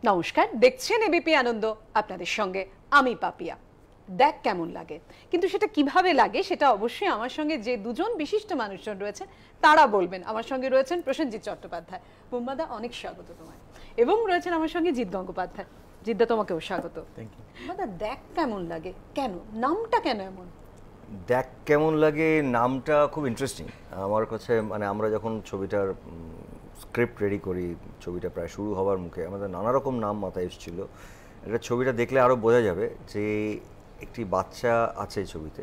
নমস্কার, দেখছেন এবিপি আনন্দ, আপনাদের সঙ্গে আমি পাপিয়া। দেখ কেমন লাগে, কিন্তু সেটা কিভাবে লাগে সেটা অবশ্যই আমার সঙ্গে যে দুজন বিশিষ্ট মানুষজন রয়েছেন তারা বলবেন। আমার সঙ্গে রয়েছেন প্রসেনজিৎ চট্টোপাধ্যায়। বুম্বাদা, অনেক স্বাগত তোমায়। এবং রয়েছেন আমার সঙ্গে জিৎ গঙ্গোপাধ্যায়। জিদ্দা, তোমাকেও স্বাগত। বুম্বাদা, দেখ কেমন লাগে কেন, নামটা কেন এমন? দেখ কেমন লাগে নামটা খুব ইন্টারেস্টিং আমার কাছে। মানে আমরা যখন ছবিটার স্ক্রিপ্ট রেডি করি, ছবিটা প্রায় শুরু হওয়ার মুখে আমাদের নানা রকম নাম মাথায় এসেছিল। এটা ছবিটা দেখলে আরও বোঝা যাবে যে একটি বাচ্চা আছে এই ছবিতে,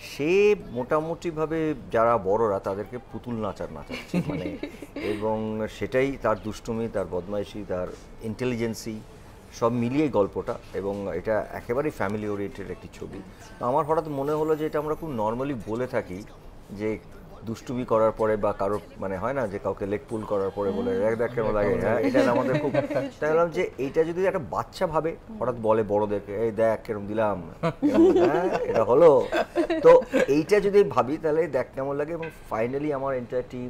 সে মোটামুটিভাবে যারা বড়রা তাদেরকে পুতুল নাচাচ্ছে মানে, এবং সেটাই তার দুষ্টুমি, তার বদমাইশি, তার ইন্টেলিজেন্সি সব মিলিয়ে গল্পটা। এবং এটা একেবারেই ফ্যামিলি ওরিয়েন্টেড একটি ছবি। তো আমার হঠাৎ মনে হলো যে এটা আমরা খুব নর্মালি বলে থাকি যে দুষ্টুমি করার পরে বা কারোর মানে হয় না যে কাউকে লেগ পুল করার পরে বলে দেখ কেমন লাগে, হ্যাঁ এটা আমাদের খুব। তাই বললাম যে এইটা যদি একটা বাচ্চা ভাবে, হঠাৎ বলে বড়দেরকে এই দেখ কেরম দিলাম, হ্যাঁ এটা হলো, তো এইটা যদি ভাবি তাহলে দেখ কেমন লাগে। এবং ফাইনালি আমার এন্টায়ার টিম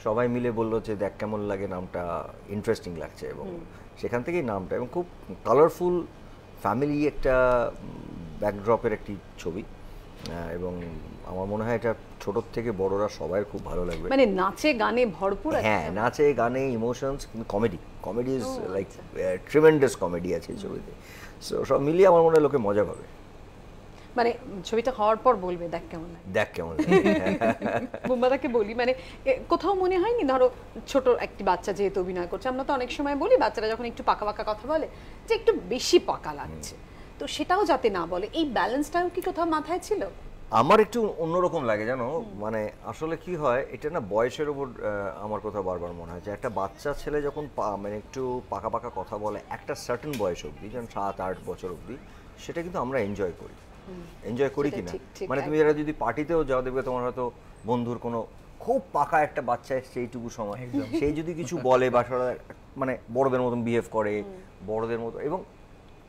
সবাই মিলে বললো যে দেখ কেমন লাগে নামটা ইন্টারেস্টিং লাগছে, এবং সেখান থেকেই নামটা। এবং খুব কালারফুল ফ্যামিলি একটা ব্যাকড্রপের একটি ছবি, এবং আমার মনে হয় এটা ছোট থেকে বড়রা সবাই খুব ভালো লাগবে। মানে নাচে গানে ভরপুর আছে। হ্যাঁ, নাচে গানে ইমোশনস, কিন্তু comedy is like tremendous comedy আছে এই ছবিতে। সো সব মিলিয়ে আমার মনে হয় লোকে মজা পাবে। মানে ছবিটা হওয়ার পর বলবে দেখ কেমন লাগে, দেখ কেমন লাগে। বুম্বাদাকে বলি, মানে কোথাও মনে হয়নি ধরো ছোট একটি বাচ্চা যেহেতু অভিনয় করছে, আমরা তো অনেক সময় বলি বাচ্চারা যখন একটু পাকা পাকা কথা বলে যে একটু বেশি পাকা লাগছে, তো সেটাও যাতে না বলে, এই ব্যালেন্সটাও কি কোথাও মাথায় ছিল? আমার একটু অন্যরকম লাগে জানো, মানে আসলে কি হয় এটা না বয়সের উপর আমার কথা বারবার মনে হয় যে একটা বাচ্চা ছেলে যখন মানে একটু পাকা পাকা কথা বলে একটা সার্টেন বয়স অবধি, যেমন 7-8 বছর অবধি, সেটা কিন্তু আমরা এনজয় করি কি না। মানে তুমি যারা যদি পার্টিতেও যাও দেখবে তোমার হয়তো বন্ধুর কোনো খুব পাকা একটা বাচ্চা এসছে এইটুকু সময়, সেই যদি কিছু বলে বা মানে বড়দের মতন বিহেভ করে বড়দের মতো। এবং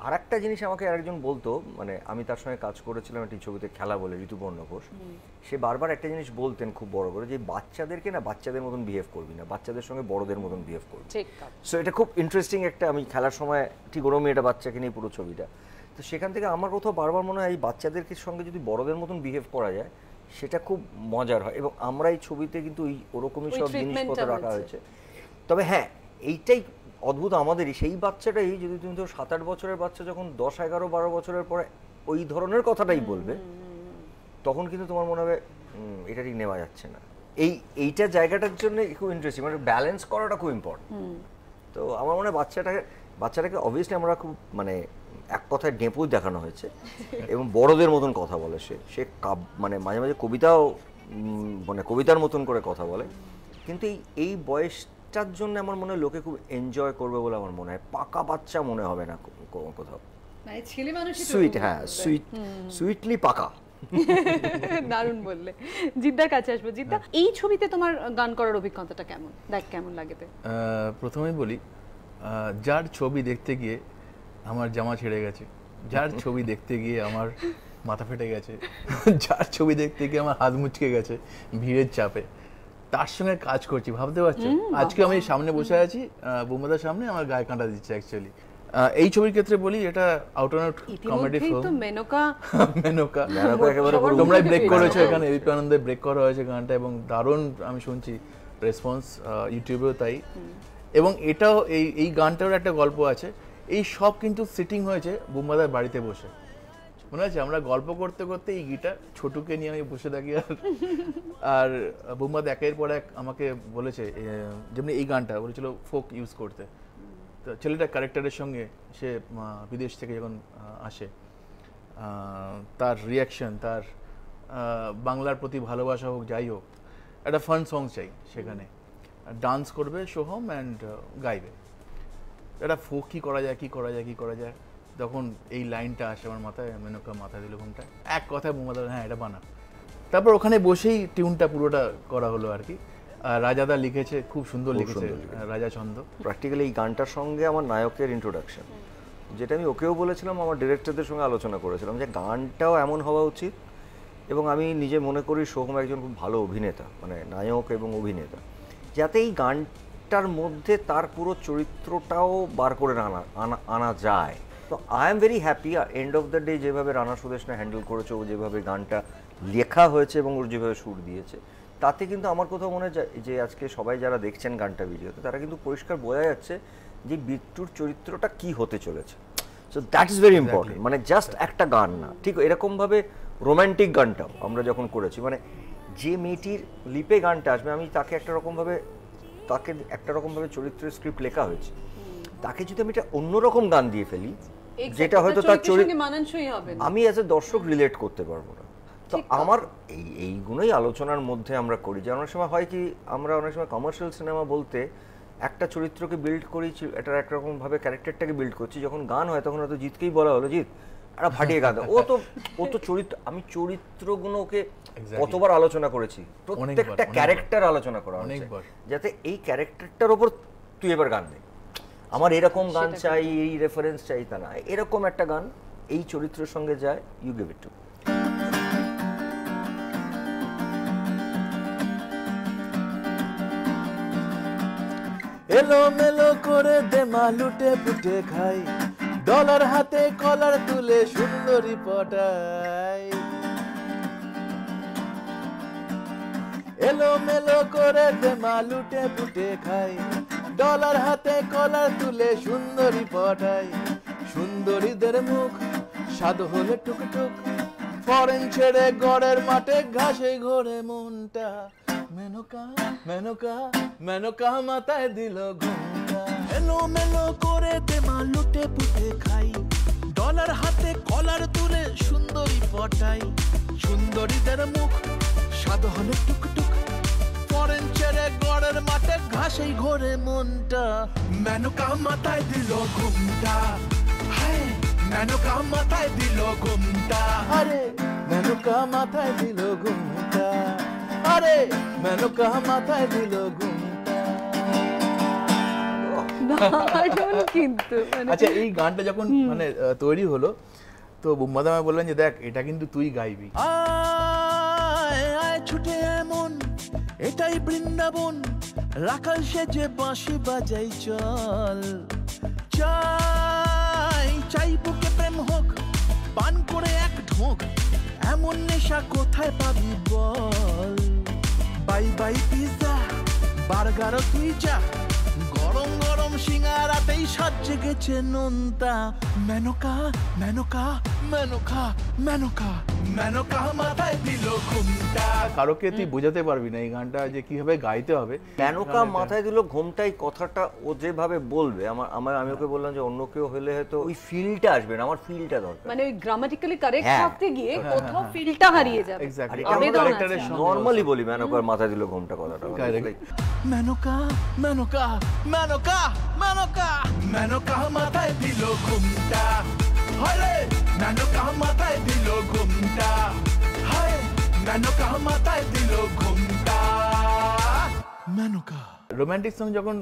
আর একটা জিনিস আমাকে আরেকজন বলতো, মানে আমি তার সঙ্গে কাজ করেছিলাম একটি ছবিতে খেলা বলে, ঋতুপর্ণ ঘোষ, সে বারবার একটা জিনিস বলতেন খুব বড় করে, যে বাচ্চাদেরকে না বাচ্চাদের মতন বিহেভ করবি না, বাচ্চাদের সঙ্গে বড়দের মতন বিহেভ করবি। সো এটা খুব ইন্টারেস্টিং একটা, আমি খেলার সময় ঠিক ওরমই একটা বাচ্চাকে নিয়ে পুরো ছবিটা। তো সেখান থেকে আমার কোথাও বারবার মনে হয় এই বাচ্চাদেরকে সঙ্গে যদি বড়দের মতন বিহেভ করা যায় সেটা খুব মজার হয়। এবং আমরা এই ছবিতে কিন্তু ওরকমই সব জিনিসপত্র রাখা হয়েছে। তবে হ্যাঁ, এইটাই অদ্ভুত আমাদেরই, সেই বাচ্চাটাই যদি তুমি তো 7-8 বছরের বাচ্চা যখন 10-11-12 বছরের পরে ওই ধরনের কথাটাই বলবে, তখন কিন্তু তোমার মনে হবে এটা ঠিক নেওয়া যাচ্ছে না। এইটা জায়গাটার জন্য খুব ইন্টারেস্টিং, মানে ব্যালেন্স করাটা খুব ইম্পর্টেন্ট। তো আমার মনে হয় বাচ্চাটাকে অবভিয়াসলি আমরা খুব মানে এক কথায় ডেপুই দেখানো হয়েছে, এবং বড়দের মতন কথা বলে, সে মানে মাঝে মাঝে কবিতাও মানে কবিতার মতন করে কথা বলে। কিন্তু এই বয়সটার জন্য আমার মনে হয় লোকে খুব এনজয় করবে বলে আমার মনে হয়। পাকা বাচ্চা মনে হবে না কোথাও, মানে ছেলে মানুষ সুইট, হ্যাঁ সুইটলি পাকা। দারুণ বললে। জিদ্দার কাছে আসবো। জিদ্দা, এই ছবিতে তোমার গান করার অভিজ্ঞতাটা কেমন, দেখ কেমন লাগে? প্রথমেই বলি, যার ছবি দেখতে গিয়ে আমার জামা ছেড়ে গেছে, যার ছবি দেখতে গিয়ে আমার মাথা ফেটে গেছে, যার ছবি দেখতে গিয়ে আমার হাত মুচকে গেছে ভিড়ের চাপে, তার সঙ্গে কাজ করছি, ভাবতে পারছো? আজকে আমি সামনে বসে আছি, বুম্বাদার সামনে, আমার গায়ে কাঁটা দিচ্ছে অ্যাকচুয়ালি। এই ছবির ক্ষেত্রে বলি, এটা out and out comedy film. Menaka তোমরাই ব্রেক করেছো এখানে, এবিপি আনন্দে ব্রেক করা হয়েছে গানটা, এবং দারুণ আমি শুনছি রেসপন্স, ইউটিউবেও তাই। এবং এটাও এই গানটারও একটা গল্প আছে। এই সব কিন্তু সিটিং হয়েছে বুম্বাদার বাড়িতে বসে, মনে আছে? আমরা গল্প করতে করতে এই গিটার ছোটুকে নিয়ে আমি বসে থাকি, আর বুম্বাদ একের পর এক আমাকে বলেছে, যেমনি এই গানটা বলেছিল ফোক ইউজ করতে। তো ছেলেটা ক্যারেক্টারের সঙ্গে, সে বিদেশ থেকে যখন আসে, তার রিয়াকশন, তার বাংলার প্রতি ভালোবাসা হোক যাই হোক, একটা ফান সং চাই সেখানে, ডান্স করবে সোহম অ্যান্ড গাইবে। এটা ফোক কী করা যায়, তখন এই লাইনটা আসে আমার মাথায়, মেনকা মাথা দিল ঘুমটা, এক কথায় বুম্বাদা হ্যাঁ এটা বানা। তারপর ওখানে বসেই টিউনটা পুরোটা করা হলো আর কি। রাজাদা লিখেছে, খুব সুন্দর লিখেছে, রাজা ছন্দ। প্র্যাকটিক্যালি এই গানটার সঙ্গে আমার নায়কের ইন্ট্রোডাকশন, যেটা আমি ওকেও বলেছিলাম, আমার ডিরেক্টরদের সঙ্গে আলোচনা করেছিলাম যে গানটাও এমন হওয়া উচিত। এবং আমি নিজে মনে করি সোহম একজন খুব ভালো অভিনেতা, মানে নায়ক এবং অভিনেতা, যাতে এই গান একটার মধ্যে তার পুরো চরিত্রটাও বার করে আনা যায়। তো I am very happy end of the day যেভাবে রানা সুদেশনা হ্যান্ডেল করেছে, ও যেভাবে গানটা লেখা হয়েছে এবং ওর যেভাবে সুর দিয়েছে, তাতে কিন্তু আমার কোথাও মনে হয় যে আজকে সবাই যারা দেখছেন গানটা ভিডিওতে, তারা কিন্তু পরিষ্কার বোঝা যাচ্ছে যে বিট্টুর চরিত্রটা কি হতে চলেছে। So that is very important. মানে জাস্ট একটা গান না, ঠিক এরকমভাবে রোম্যান্টিক গানটাও আমরা যখন করেছি, মানে যে মেয়েটির লিপে গানটা আসবে, আমি তাকে একটা রকমভাবে চরিত্রের স্ক্রিপ্ট লেখা হয়েছে, তাকে যদি আমি একটা অন্যরকম গান দিয়ে ফেলি যেটা হয়তো তার চরিত্র মানানসই হবে না, আমি অ্যাজ এ দর্শক রিলেট করতে পারবো না। তো আমার এইগুলোই আলোচনার মধ্যে আমরা করি যে অনেক সময় হয় কি, আমরা অনেক সময় কমার্শিয়াল সিনেমা বলতে একটা চরিত্রকে বিল্ড করি, এটার একরকমভাবে ক্যারেক্টারটাকে বিল্ড করছি, যখন গান হয় তখন হয়তো জিতকেই বলা হলো জিত একটা ফাটিয়ে গান, ও তো চরিত্র, আমি চরিত্রগুলোকে কতবার আলোচনা করেছি, প্রত্যেকটা ক্যারেক্টার আলোচনা করা হয়েছে, যাতে এই ক্যারেক্টারটার ওপর তুই এবার গান দে, আমার এরকম গান চাই, এই রেফারেন্স চাই, তা না, এরকম একটা গান এই চরিত্রের সঙ্গে যায়, ইউ গিভ ইট টু। এলো মেলো করে দেমা লুটে পুটে খাই, ডলার হাতে কলার তুলে সুন্দরী পটাই। এলো মেলো করে দেমা লুটে পুটে খাই, ডলার হাতে কলার তুলে সুন্দরী পটাই। সুন্দরীদের মুখ স্বাদ হলে টুকটুক, ফরেন ছেড়ে গড়ের মাঠে ঘাসে ঘোরে মনটা। মেনকা মেনকা মেনকা মাথায় দিল ঘুমটা। এলো মেলো করে দেমা লুটে পুটে খাই, ডলার হাতে কলার তুলে সুন্দরী পটাই। সুন্দরীদের মুখ স্বাদ হলে টুকটুক, ফরেন ছেড়ে গড়ের মাঠে ঘাসেই ঘোরে মনটা। মেনকা মাথায় দিল ঘুমটা, হায় মেনকা মাথায় দিল ঘুমটা। আরে মেনকা মাথায় দিল ঘুমটা, আরে মেনকা মাথায় দিল ঘুমটা। কিন্তু আচ্ছা, এই গানটা যখন মানে তৈরি হলো, তো বুম্বাদা আমায় বললেন যে দেখ এটা কিন্তু তুই গাইবি। আয় আয় ছুটে এমন, এটাই বৃন্দাবন, রাখাল সেজে বাঁশি বাজাই চল। চাই চাই বুকে প্রেম হোক, পান করে এক ঢোক, এমন নেশা কোথায় পাবি বল। বাই বাই পিজা বার্গারও তুই যা, গরম গরম সিঙ্গারাতেই সাজে গেছে নোনতা। মেনকা মেনকা মেনকা মেনকা মেনকা মাথায় দিল ঘুমটা। কারোকে তুই বোঝাতে পারবি না এই গানটা যে কিভাবে গাইতে হবে। মেনকা মাথায় দিল ঘুমটাই কথাটা ও যেভাবে বলবে, আমি ওকে বললাম যে অন্য কেউ হলে হয়তো ওই ফিলটা আসবে না, আমার ফিলটা দরকার। মানে ওই গ্রামাটিক্যালি কারেক্ট থাকতে গিয়ে কোথাও ফিলটা হারিয়ে যাবে। এক্স্যাক্টলি, নরমালি বলি মেনকার মাথায় দিল ঘুমটা কথাটা। মেনকা মেনকা মেনকা মেনকা মেনকা মাথায় দিল ঘুমটা, হরে মেনকা মাথায় দিল ঘুমটা, হরে মেনকা মাথায় দিল ঘুমটা। মেনকা রোমান্টিক সং যখন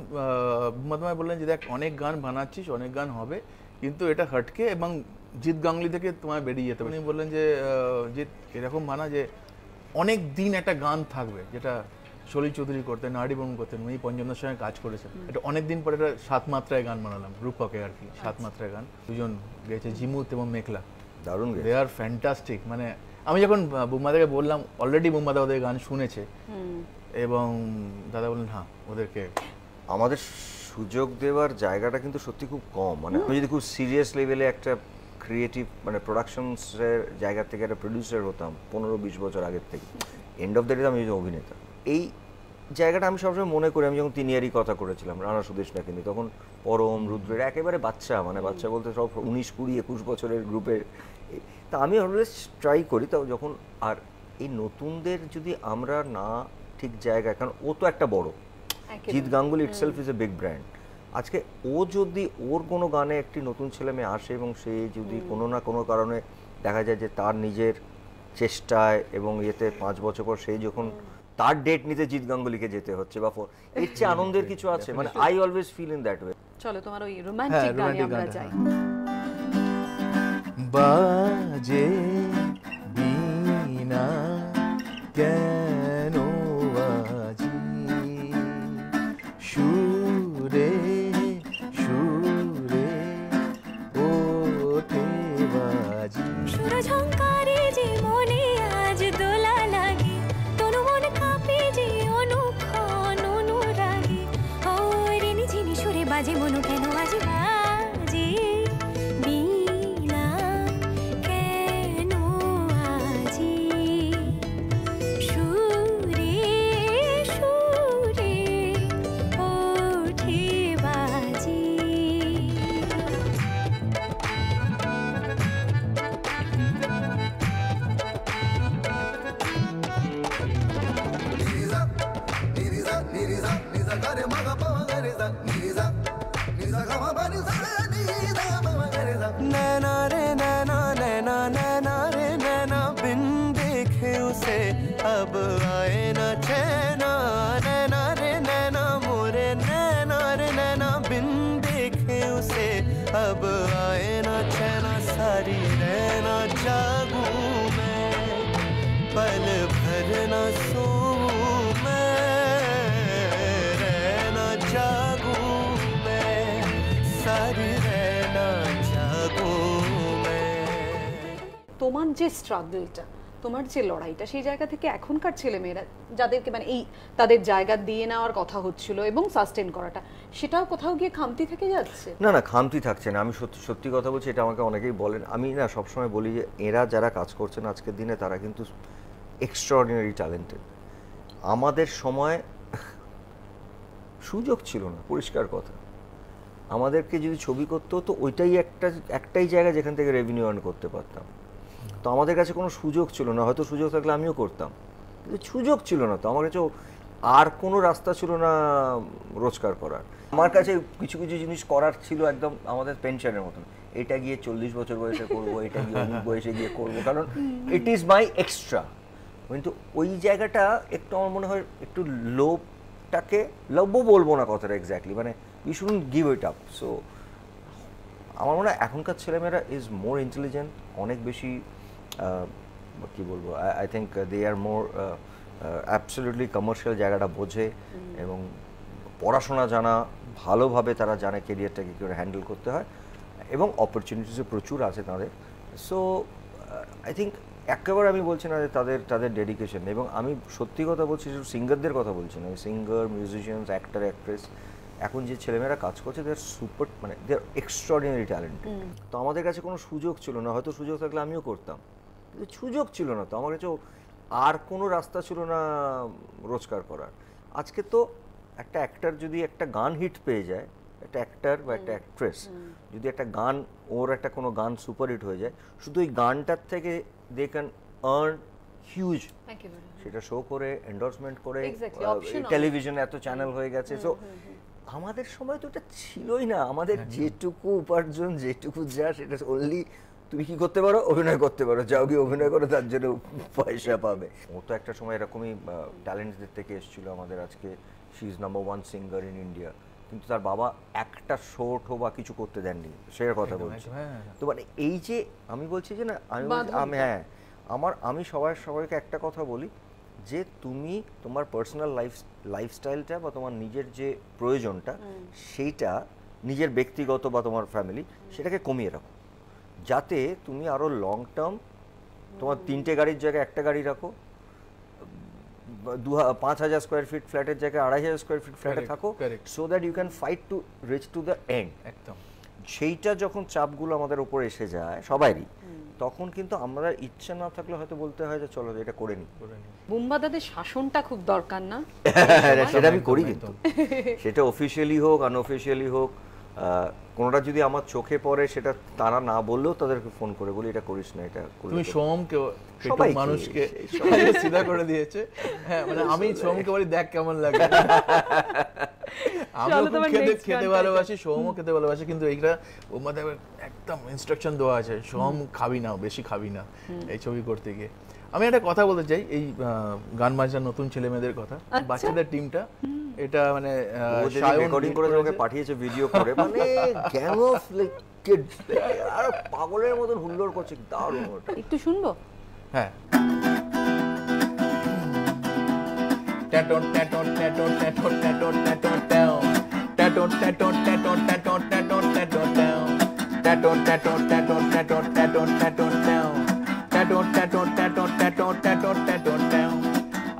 বুম্বাদা বললেন যে দেখ অনেক গান বানাচ্ছিস, অনেক গান হবে, কিন্তু এটা হটকে এবং জিৎ গাঙ্গুলি থেকে তোমায় বেরিয়ে যেতে হবে। উনি বললেন যে জিৎ এরকম বানা যে অনেক দিন একটা গান থাকবে, যেটা সলিল চৌধুরী করতেন, নারী বর্মন করতেন, উনি পঞ্চমদার সঙ্গে কাজ করেছেন। এটা অনেকদিন পরে একটা 7 মাত্রায় গান বানালাম, রূপকে আর কি 7 মাত্রায় গান। দুজন গেছে, জিমুত এবং মেঘলা, দারুণ, দে আর ফ্যান্টাস্টিক। মানে আমি যখন বুম্বাদাকে বললাম, অলরেডি বুম্বাদা ওদের গান শুনেছে এবং দাদা বললেন হ্যাঁ ওদেরকে আমাদের সুযোগ দেওয়ার জায়গাটা কিন্তু সত্যি খুব কম। মানে আমি যদি খুব সিরিয়াস লেভেলে একটা ক্রিয়েটিভ মানে প্রোডাকশনসের জায়গা থেকে একটা প্রডিউসার হতাম 15-20 বছর আগের থেকে, এন্ড অফ দ্য ডে আমি অভিনেতা, এই জায়গাটা আমি সবসময় মনে করি। আমি যখন তিনিয়ারি কথা করেছিলাম রানা সুদেশনাকে নিয়ে, তখন পরম, রুদ্রের একেবারে বাচ্চা, মানে বাচ্চা বলতে সব 19-20-21 বছরের গ্রুপের। তা আমি অলওয়েজ ট্রাই করি, তাও যখন আর এই নতুনদের যদি আমরা না ঠিক জায়গায়, কারণ ও তো একটা বড়, Jeet Ganguly itself is a big brand. আজকে ও যদি ওর কোনো গানে একটি নতুন ছেলে মেয়ে আসে এবং সে যদি কোনো না কোনো কারণে দেখা যায় যে তার নিজের চেষ্টায় এবং ইয়েতে 5 বছর পর সেই যখন তার ডেট নিতে জিৎ গাঙ্গুলিকে যেতে হচ্ছে বা এর চেয়ে আনন্দের কিছু আছে। মানে I always fill in that way. চলো তোমার ওই রোমান্টিক গানে আমরা যাই। বাজে বিনা কেন আজি সুর বাজে মনু কেন আজি বাজে বীণা কেন আজি সুরে সুরে ওঠে বাজি नैना रे नैना नैना नैना रे नैना बिन देखे उसे अब आए न चैना नैना रे नैना मोरे नैना रे नैना बिन देखे उसे अब आए न चैना सारी रहना जागूं मैं पल भर न सोऊं मैं रहना जागूं मैं सारी रहना जागूं मैं তোমার যে স্ট্রাগলটা, তোমার যে লড়াইটা, সেই জায়গা থেকে এখনকার ছেলেমেয়েরা যাদেরকে মানে এই তাদের জায়গা দিয়ে নেওয়ার কথা হচ্ছিল এবং সাস্টেন করাটা, সেটাও কোথাও গিয়ে খামতি থেকে যাচ্ছে? না না, খামতি থাকছে না। আমি সত্যি সত্যি কথা বলছি, এটা আমাকে অনেকেই বলেন। আমি না সবসময় বলি যে এরা যারা কাজ করছেন আজকের দিনে তারা কিন্তু এক্সট্রাঅর্ডিনারি ট্যালেন্টেড। আমাদের সময় সুযোগ ছিল না, পরিষ্কার কথা। আমাদেরকে যদি ছবি করতে হতো ওইটাই একটাই জায়গা যেখান থেকে রেভিনিউ আর্ন করতে পারতাম। তো আমাদের কাছে কোনো সুযোগ ছিল না, হয়তো সুযোগ থাকলে আমিও করতাম, কিন্তু সুযোগ ছিল না। তো আমার কাছে আর কোনো রাস্তা ছিল না রোজগার করার। আমার কাছে কিছু কিছু জিনিস করার ছিল একদম আমাদের পেনশনের মতন, এটা গিয়ে 40 বছর বয়সে করবো, এটা গিয়ে অমুক বয়সে গিয়ে করবো, কারণ ইট ইজ মাই এক্সট্রা। কিন্তু ওই জায়গাটা একটু আমার মনে হয় একটু লোভটাকে, লোভও বলবো না কথাটা এক্স্যাক্টলি, মানে you shouldn't give it up. So আমার মনে হয় এখনকার ছেলেমেয়েরা ইজ মোর ইন্টেলিজেন্ট, অনেক বেশি কি বলবো, I think they are more absolutely commercial জায়গাটা বোঝে এবং পড়াশোনা জানা, ভালোভাবে তারা জানে কেরিয়ারটাকে কী করে হ্যান্ডেল করতে হয়, এবং অপরচুনিটিসও প্রচুর আছে তাদের। সো আই থিঙ্ক একেবারে আমি বলছি না যে তাদের ডেডিকেশন, এবং আমি সত্যি কথা বলছি, শুধু সিঙ্গারদের কথা বলছি না, সিঙ্গার, মিউজিশিয়ানস, অ্যাক্টর, অ্যাক্ট্রেস, এখন যে ছেলেমেয়েরা কাজ করছে দে আর সুপার, মানে দে আর এক্সট্রাঅর্ডিনারি ট্যালেন্টেড। তো আমাদের কাছে কোনো সুযোগ ছিল না, হয়তো সুযোগ থাকলে আমিও করতাম, কিন্তু সুযোগ ছিল না। তো আমার কাছে আর কোনো রাস্তা ছিল না রোজগার করার। আজকে তো একটা অ্যাক্টর যদি একটা গান হিট পেয়ে যায়, একটা অ্যাক্টর বা একটা অ্যাক্ট্রেস যদি একটা গান, ওর একটা কোনো গান সুপার হিট হয়ে যায়, শুধু ওই গানটার থেকে দে ক্যান আর্ন হিউজ, সেটা শো করে, এন্ডোর্সমেন্ট করে, টেলিভিশনে এত চ্যানেল হয়ে গেছে। সো আমাদের সময় তো এটা ছিলই না। আমাদের যেটুকু উপার্জন, যেটুকু যা, সেটা অনলি তুমি কি করতে পারো, অভিনয় করতে পারো, যাও কি অভিনয় করো, তার জন্য পয়সা পাবে। ও তো একটা সময় এরকমই ট্যালেন্টদের থেকে এসেছিল আমাদের। আজকে she is number 1 singer in India, কিন্তু তার বাবা একটা শর্ট বা কিছু করতে দেননি, সে কথা বলছি। তো মানে এই যে আমি বলছি যে না, আমি সবাইকে একটা কথা বলি যে তুমি তোমার পার্সোনাল লাইফস্টাইলটা বা তোমার নিজের যে প্রয়োজনটা, সেইটা নিজের ব্যক্তিগত বা তোমার ফ্যামিলি, সেটাকে কমিয়ে রাখো, যাতে তুমি আরো লং টার্ম তোমার 3টে গাড়ির জায়গায় একটা গাড়ি রাখো, 5,000 স্কোয়ার ফিট ফ্ল্যাটের জায়গায় 2,500 স্কোয়ার ফিট ফ্ল্যাটে থাকো, so that you can fight to reach to the end. একদম। সেইটা যখন চাপগুলো আমাদের উপর এসে যায় সবারই, তখন কিন্তু আমরা ইচ্ছা না থাকলে হয়তো বলতে হয় যে চলো এটা করে নি। বুম্বাদাদের শাসনটা খুব দরকার না? সেটা আমি করি, কিন্তু সেটা অফিসিয়ালি হোক, আনঅফিসিয়ালি হোক, কোনোটা যদি আমার চোখে পড়ে, সেটা তারা না বললেও তাদেরকে ফোন করে বলি এটা করিস না, এটা তুমি সোমকে মানুষকে সিধা করে দিয়েছে। হ্যাঁ, মানে আমি সোমকে বলি দেখ কেমন লাগে, আমি খেতে ভালোবাসি, সোমও খেতে ভালোবাসি, কিন্তু এইটা ওর মধ্যে একদম ইনস্ট্রাকশন দেওয়া আছে, সোম খাবি না, বেশি খাবি না এই ছবি করতে গিয়ে। আমি একটা কথা বলতে চাই, এই গান বাজনার নতুন ছেলে মেয়েদের কথা, বাচ্চাদের টিমটা, এটা মানে রেকর্ডিং করে আমাকে পাঠিয়েছে ভিডিও করে, মানে গ্যাং অফ লাইক কিডস, আর পাগলের মতন হুল্লোড় করছে, দারুণ। ওটা একটু শুনবো? হ্যাঁ। ট্যাটন ট্যাটন ট্যাটন ট্যাটন ট্যাটন ট্যাটন ট্যাটন ট্যাটন ট্যাটন ট্যাটন ট্যাটন ট্যাটন ট্যাটন ট্যাটন ট্যাটন ট্যাটন ট্যাটন ট্যাটন टैटों टैटों टैटों टैटों टैटों टैटों टैटों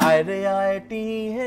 आए रे आए टी है